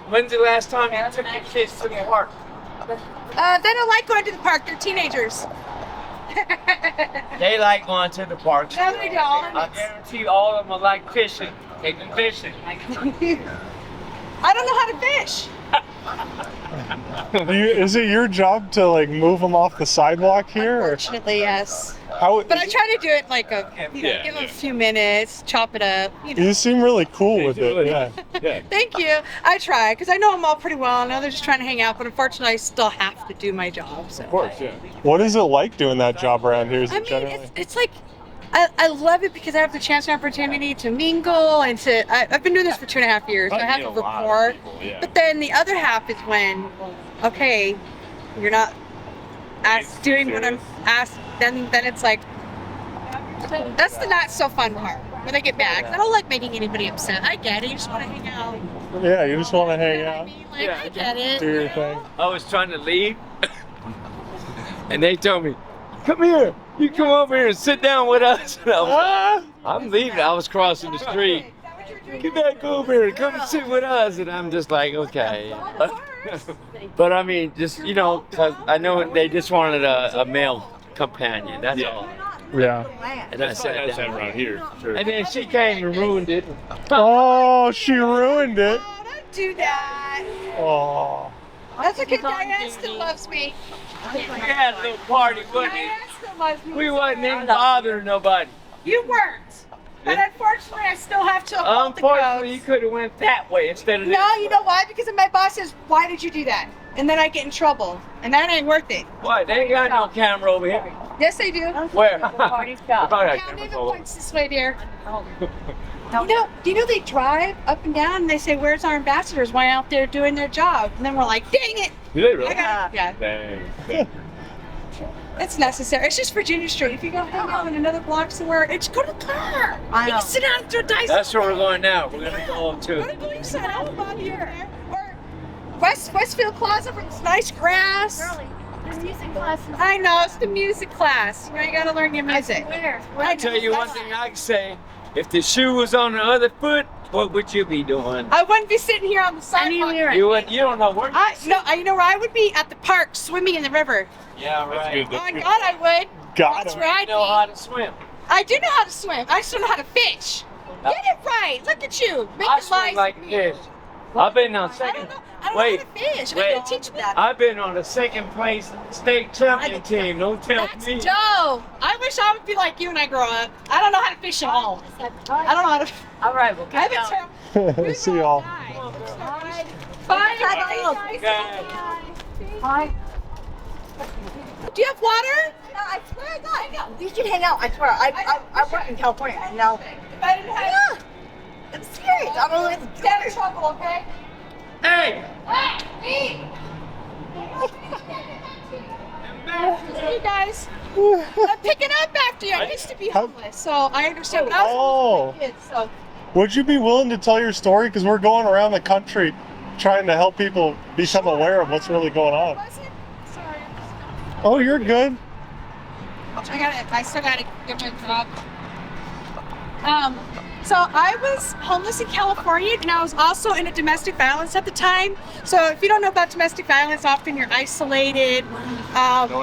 When's the last time you took your kids to the park? They don't like going to the park. They're teenagers. They like going to the park. No, they don't. I guarantee all of them like fishing. Take them fishing. I don't know how to fish. Is it your job to like move them off the sidewalk here? Unfortunately, yes. How? But I try to do it like give them a few minutes, chop it up. You seem really cool with it. Yeah. Thank you. I try because I know them all pretty well. I know they're just trying to hang out, but unfortunately, I still have to do my job. So. Of course, yeah. What is it like doing that job around here? Is it generally? It's like I love it because I have the chance and opportunity to mingle and to. I've been doing this for 2.5 years. So I have a rapport. But then the other half is when, okay, you're not doing what I'm asked. Then it's like that's the not so fun part when they get back. I don't like making anybody upset. I get it. You just want to hang out. Yeah, you just want to hang out. I get it. Do your thing. I was trying to leave, and they told me, "Come here. You come over here and sit down with us." And I was, I'm leaving. I was crossing the street. Get back over here and come and sit with us. And I'm just like, okay. But I mean, just, because I know they just wanted a male companion. That's all. Yeah. And I sat down around here. Sure. And then she came and ruined it. Oh, she ruined it. Oh, don't do that. Oh. That's okay. Diane still loves me. We had a little party, Diane still loves me. we wasn't even bothering nobody. You weren't. But unfortunately, I still have to uphold the Unfortunately, you codes. could have went that way instead of this. No, you know why? Because my boss says, "Why did you do that?" And then I get in trouble, and that ain't worth it. Why? They ain't got no camera over here. Yes, they do. Where? Probably had Count cameras even all over. points this way, dear. Do you know they drive up and down and they say, "Where's our ambassadors? Why out there doing their job?" And then we're like, "Dang it!" Do they really? Yeah, Dang. it's necessary. It's just Virginia Street. If you go hang out in another block somewhere, it's go to the car. You can sit down and throw dice. That's where we're going now. We're gonna go up Go to. to Gleason. I don't want here. Or Westfield Plaza for this nice grass. There's music classes. I know, it's the music class. You gotta learn your music. I tell you one thing I can say. If the shoe was on the other foot, what would you be doing? I wouldn't be sitting here on the sidewalk. You don't know where. You know where I would be? At the park, swimming in the river. Yeah, right. Oh my God, I would. Got That's him. where I I'd know be. how to swim. I do know how to swim. I just don't know how to fish. Get it right. Look at you. Make I the swim lies like me. this. I've been on I second. don't know. I don't Wait, know how to fish. I wait. gotta teach me that. I've been on the second place state champion team. Don't tell That's me. dope. I wish I would be like you when I grow up. I don't know how to fish at all. I don't know how to. All right, well, I've been terrible. See y'all. Bye. Okay. Hi. Do you have water? No, I swear to God. We can hang out. I swear. I work in California. And now. If I didn't have I'm serious. I'm only get in trouble, okay? Hey. Hey, you guys. I'm picking up after you. I used to be homeless, so I understand. But I was homeless as a kid, so. Would you be willing to tell your story? Because we're going around the country trying to help people become aware of what's really going on. Was it? Sorry. Oh, you're good. I still gotta get my job. So I was homeless in California, and I was also in a domestic violence at the time. So if you don't know about domestic violence, often you're isolated.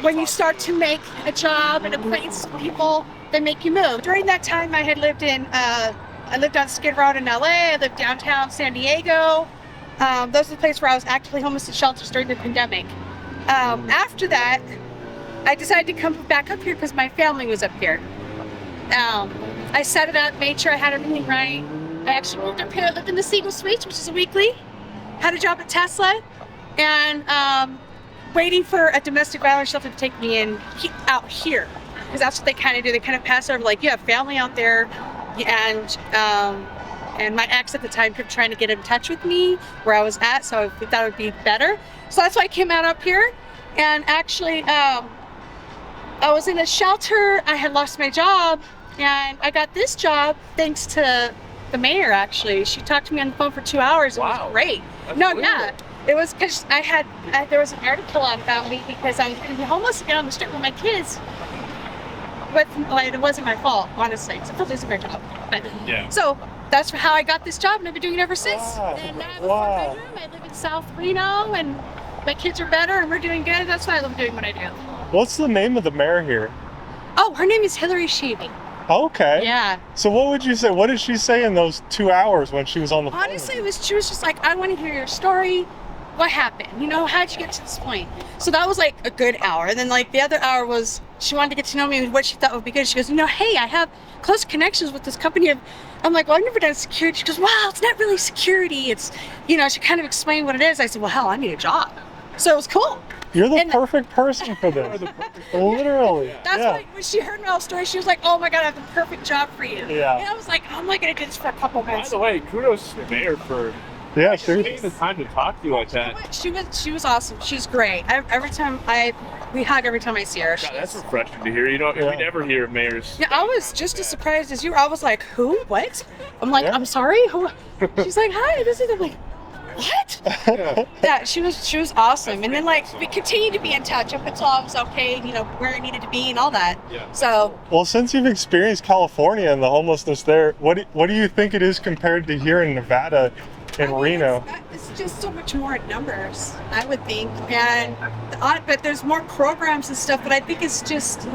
When you start to make a job and acquaintance with people, they make you move. During that time, I had lived I lived on Skid Row in LA. I lived downtown San Diego. Those are the places where I was actively homeless in shelters during the pandemic. After that, I decided to come back up here because my family was up here. I set it up, made sure I had everything right. I actually moved up here, lived in the Seagull Suites, which is a weekly. Had a job at Tesla, and waiting for a domestic violence shelter to take me in out here, because that's what they kind of do. They kind of pass over, like, you have family out there, and my ex at the time kept trying to get in touch with me where I was at, so we thought it would be better. So that's why I came out up here, and actually, I was in a shelter. I had lost my job. And I got this job thanks to the mayor, actually. She talked to me on the phone for 2 hours. It was great. It was because there was an article on about me because I was going to be homeless again on the street with my kids. But it wasn't my fault, honestly. So it's a great job. But, Yeah. So that's how I got this job, and I've been doing it ever since. Wow. And now I have a Wow. 4-bedroom. I live in South Reno, and my kids are better, and we're doing good. That's why I love doing what I do. What's the name of the mayor here? Oh, her name is Hillary Sheedy. Okay. Yeah. So what would you say? What did she say in those 2 hours when she was on the phone? Honestly, she was just like, I want to hear your story. What happened? You know, how'd you get to this point? So that was like a good hour. And then like the other hour was, she wanted to get to know me and what she thought would be good. She goes, hey, I have close connections with this company. I'm like, well, I've never done security. She goes, well, it's not really security. It's, she kind of explained what it is. I said, well, hell, I need a job. So it was cool. You're the And- perfect person for this. Literally. That's yeah. why when she heard my whole story, she was like, oh my God, I have the perfect job for you. Yeah. And I was like, I'm not going to do this for a couple By minutes. the way, kudos to the mayor for Yeah, taking sure. the time to talk to you like that. She was awesome. She's great. We hug every time I see her. God, that's refreshing to hear. We never hear mayors. Yeah, I was just as surprised as you. I was like, who? What? I'm like, Yeah. I'm sorry? Who? She's like, hi, this is, I'm like, what? Yeah, she was awesome. And then like, we continued to be in touch up until I was okay, where I needed to be and all that. Yeah. So, Well, since you've experienced California and the homelessness there, what do you think it is compared to here in Nevada and Reno? It's just so much more in numbers, I would think. And, but there's more programs and stuff, but I think it's just,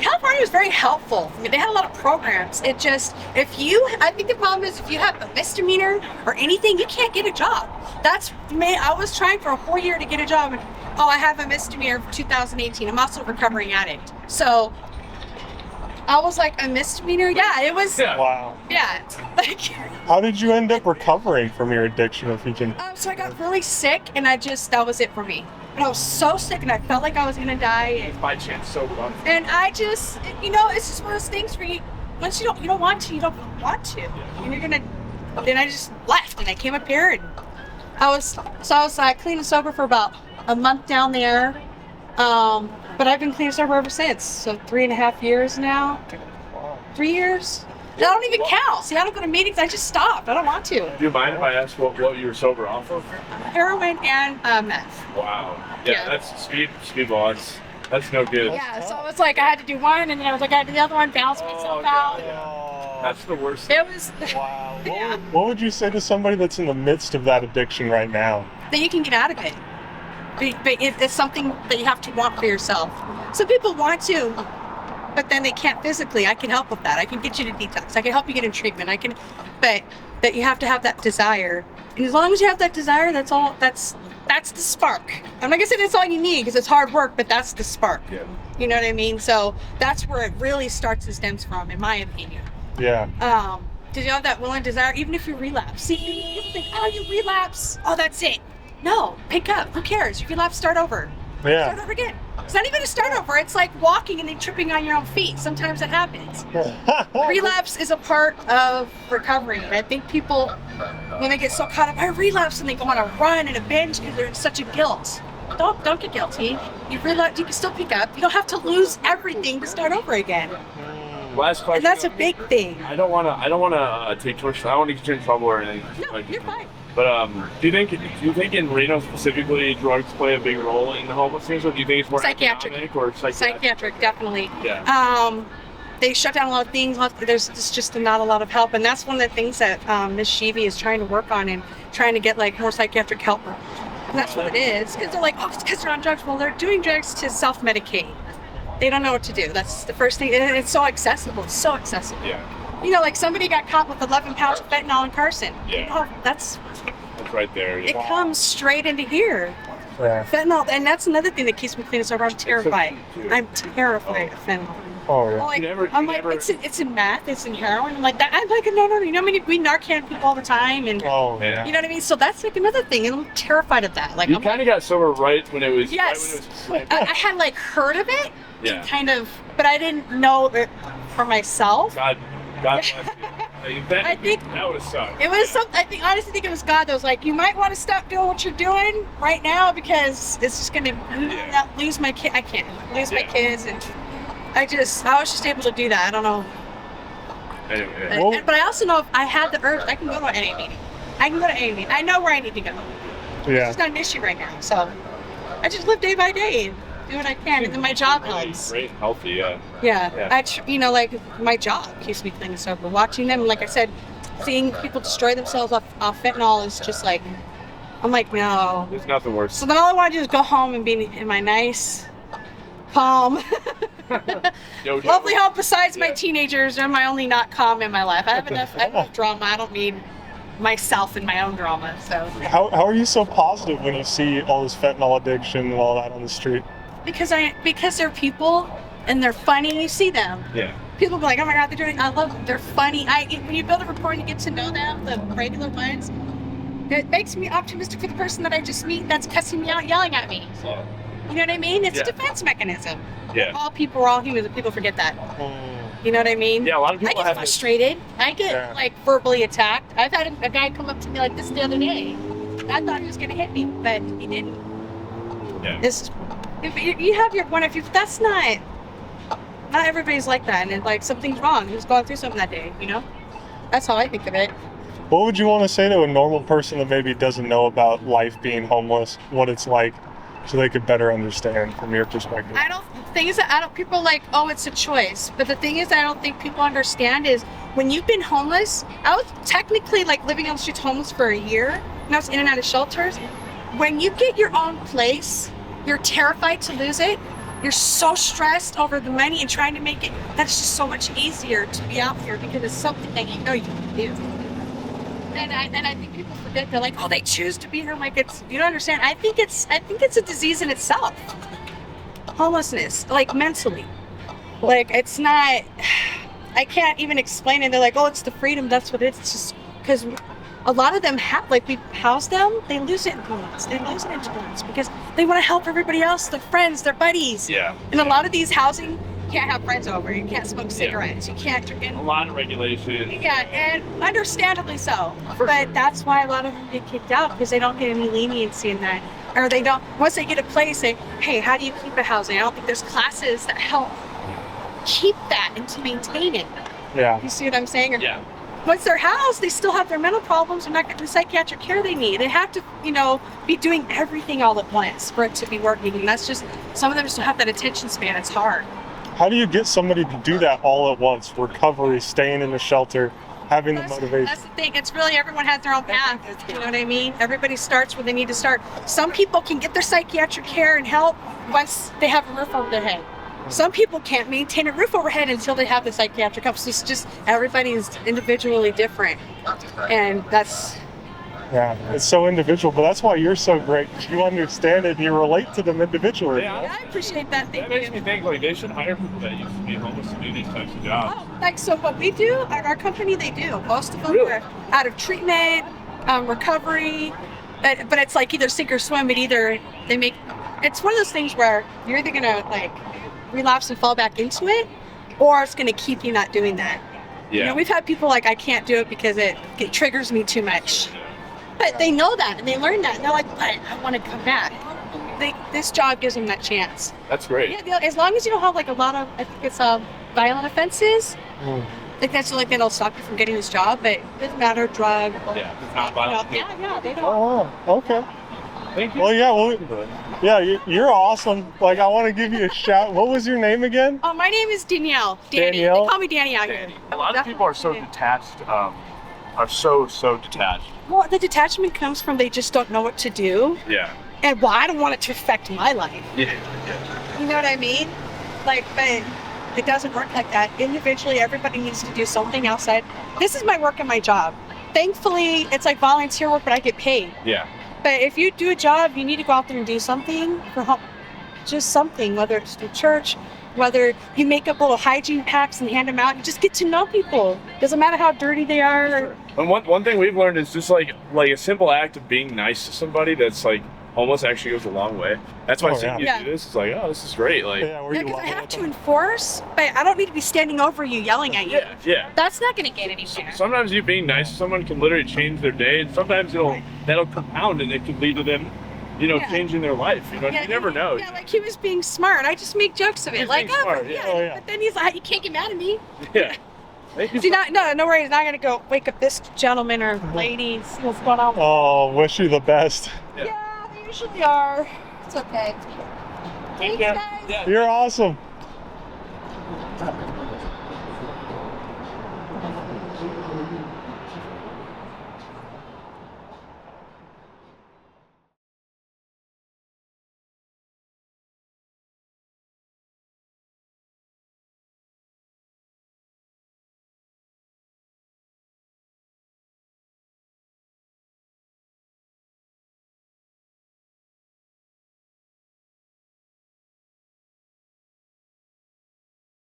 California was very helpful. I mean, they had a lot of programs. I think the problem is if you have a misdemeanor or anything, you can't get a job. I was trying for a whole year to get a job, and I have a misdemeanor for 2018. I'm also a recovering addict. So I was like, a misdemeanor? Yeah, it was. Yeah. Wow. Yeah. Like, How did you end up recovering from your addiction, if you can? so I got really sick, and that was it for me. And I was so sick, and I felt like I was gonna die. By chance, so rough. And I just, it's just one of those things where once you don't want to, you don't want to. And then I just left, and I came up here, and I was clean and sober for about a month down there. But I've been clean and sober ever since. So 3.5 years now. 3 years. I don't even count. See, I don't go to meetings. I just stopped. I don't want to. Do you mind if I ask what you were sober off of? Heroin and meth. Wow. Yeah, that's speedball. That's no good. Yeah, so it was like I had to do one, and then I was like I had to do the other one, balance myself out. That's the worst. It was. Wow. Yeah. What would you say to somebody that's in the midst of that addiction right now? That you can get out of it. But it's something that you have to want for yourself. Some people want to, but then they can't physically. I can help with that. I can get you to detox. I can help you get in treatment. But that you have to have that desire. And as long as you have that desire, that's all. That's the spark. I'm not gonna say that's all you need because it's hard work, but that's the spark. Yeah. You know what I mean? So that's where it really starts and stems from, in my opinion. Yeah. Did you have that will and desire, even if you relapse? See, you think, you relapse. Oh, that's it. No, pick up. Who cares? You relapse, start over. Yeah. Start over again. It's not even a start over. It's like walking and then tripping on your own feet. Sometimes it happens. Relapse is a part of recovery. And I think people, when they get so caught up, I relapse, and they go on a run and a binge because they're in such a guilt. Don't get guilty. You relapse, you can still pick up. You don't have to lose everything to start over again. Last question. And that's a big thing. I don't want to take too much. I don't want to get you in trouble or anything. No, you're fine. But do you think in Reno specifically drugs play a big role in homelessness, or do you think it's more Psychiatric. economic or Psychiatric, definitely. Yeah. They shut down a lot of things. There's just not a lot of help, and that's one of the things that Ms. Sheevy is trying to work on, and trying to get like more psychiatric help. And that's what it is. Because they're like, it's because they're on drugs. Well, they're doing drugs to self-medicate. They don't know what to do. That's the first thing, and it's so accessible. It's so accessible. Yeah. Like somebody got caught with 11 pounds of fentanyl in Carson. Yeah. That's right there. It comes straight into here. Yeah. Fentanyl, and that's another thing that keeps me clean and sober. I'm terrified. I'm terrified of fentanyl. Oh, yeah. It's in meth, it's in heroin. I'm like, no. You know, we Narcan people all the time, and Oh, yeah. you know what I mean. So that's like another thing, and I'm terrified of that. Like, You kind of got sober right when it was. yes, Right when it was I had like heard of it, Yeah. and kind of, but I didn't know it for myself. God bless you. I think that would have sucked. it was something. I honestly think it was God that was like, you might want to stop doing what you're doing right now because it's just gonna lose my kid. I can't lose my kids, and I was just able to do that. I don't know. Anyway. But I also know if I had the urge, I can go to any meeting. I know where I need to go. Yeah. It's not an issue right now, so I just live day by day. do what I can, and then my job helps. Great, healthy, yeah. Yeah. Like my job keeps me clean and sober. Watching them, like I said, seeing people destroy themselves off fentanyl is just like, I'm like, no. There's nothing worse. So then all I want to do is go home and be in my nice, calm, lovely home. Besides my teenagers, they're my only not calm in my life. I have enough drama. I don't need myself and my own drama. So How are you so positive when you see all this fentanyl addiction and all that on the street? because they're people and they're funny. You see them. Yeah. People be like, oh my God, they're doing. I love them. They're funny. When you build a rapport and you get to know them, the regular ones, it makes me optimistic for the person that I just meet that's cussing me out, yelling at me. You know what I mean? It's a defense mechanism. Yeah. We're all humans, and people forget that. You know what I mean? Yeah, a lot of people I get frustrated. I get like verbally attacked. I've had a guy come up to me like this the other day. I thought he was gonna hit me, but he didn't. Yeah. If you have your one, that's not everybody's like that, and like something's wrong. Who's going through something that day? You know? That's how I think of it. What would you want to say to a normal person that maybe doesn't know about life being homeless, what it's like, so they could better understand from your perspective? People are like, oh, it's a choice. But the thing is, I don't think people understand is when you've been homeless, I was technically like living on the streets homeless for a year, and I was in and out of shelters. When you get your own place, you're terrified to lose it. You're so stressed over the money and trying to make it. That's just so much easier to be out here because it's something that you know you can do. And I think people forget. They're like, oh, they choose to be here. Like you don't understand. I think it's a disease in itself. Homelessness, like mentally, like it's not. I can't even explain it. They're like, oh, it's the freedom. That's what it is. It's just because a lot of them have, like, we house them, they lose influence. They lose influence because they want to help everybody else, their friends, their buddies. Yeah. And a lot of these housing, you can't have friends over. You can't smoke cigarettes. You can't drink. A lot of regulations. Yeah, and understandably so. But that's why a lot of them get kicked out because they don't get any leniency in that. Or they don't, once they get a place, say, hey, how do you keep a housing? I don't think there's classes that help keep that and to maintain it. Yeah. You see what I'm saying? Yeah. Once they're housed, they still have their mental problems. They're not getting the psychiatric care they need. They have to, be doing everything all at once for it to be working. And that's just, some of them just don't have that attention span. It's hard. How do you get somebody to do that all at once? Recovery, staying in the shelter, having the motivation. That's the thing. It's really, everyone has their own path. You know what I mean? Everybody starts where they need to start. Some people can get their psychiatric care and help once they have a roof over their head. Some people can't maintain a roof overhead until they have the psychiatric help. So it's just, everybody is individually different. And that's... Yeah, it's so individual, but that's why you're so great. You understand it and you relate to them individually. Yeah, I appreciate that. Thank That makes you. me think like they should hire people that used to be homeless to do these types of jobs. Oh, like, so what we do, at our company, they do. Most of them Really? are out of treatment, recovery, but it's like either sink or swim, but either they make, it's one of those things where you're either gonna like relapse and fall back into it, or it's gonna keep you not doing that. Yeah. We've had people like, I can't do it because it triggers me too much. But they know that and they learn that and they're like, but I want to come back. This job gives them that chance. That's great. Yeah, as long as you don't have like a lot of, I think it's violent offenses. I think that's like that'll stop you from getting this job, but it doesn't matter, drug. Yeah, it's not violent. Yeah, they don't. Oh, okay. Thank you. Well, you're awesome. Like, I want to give you a shout. What was your name again? Oh, my name is Danielle. Dani. Danielle? They call me Dani out here. A lot of people are so detached, are so detached. Well, the detachment comes from they just don't know what to do. Yeah. And well, I don't want it to affect my life. Yeah. You know what I mean? Like, but it doesn't work like that. Individually, everybody needs to do something outside. This is my work and my job. Thankfully, it's like volunteer work, but I get paid. Yeah. But if you do a job, you need to go out there and do something for help. Just something, whether it's through church, whether you make up little hygiene packs and hand them out, you just get to know people. Doesn't matter how dirty they are. And one thing we've learned is just like a simple act of being nice to somebody that's like homeless actually goes a long way. That's why seeing you do this is like, oh, this is great. Like, Because I have to enforce, but I don't need to be standing over you yelling at you. Yeah. That's not going to get anywhere. Sometimes you being nice to someone can literally change their day, and sometimes that'll compound and it can lead to them, changing their life. You never know. Yeah, like he was being smart. I just make jokes of it. He's Like, being smart, yeah. But then he's like, you can't get mad at me. Yeah. Thank you. See, no worries. I'm not going to go wake up this gentleman or lady, see what's going on. Oh, wish you the best. Yeah, they usually are. It's okay. You're awesome.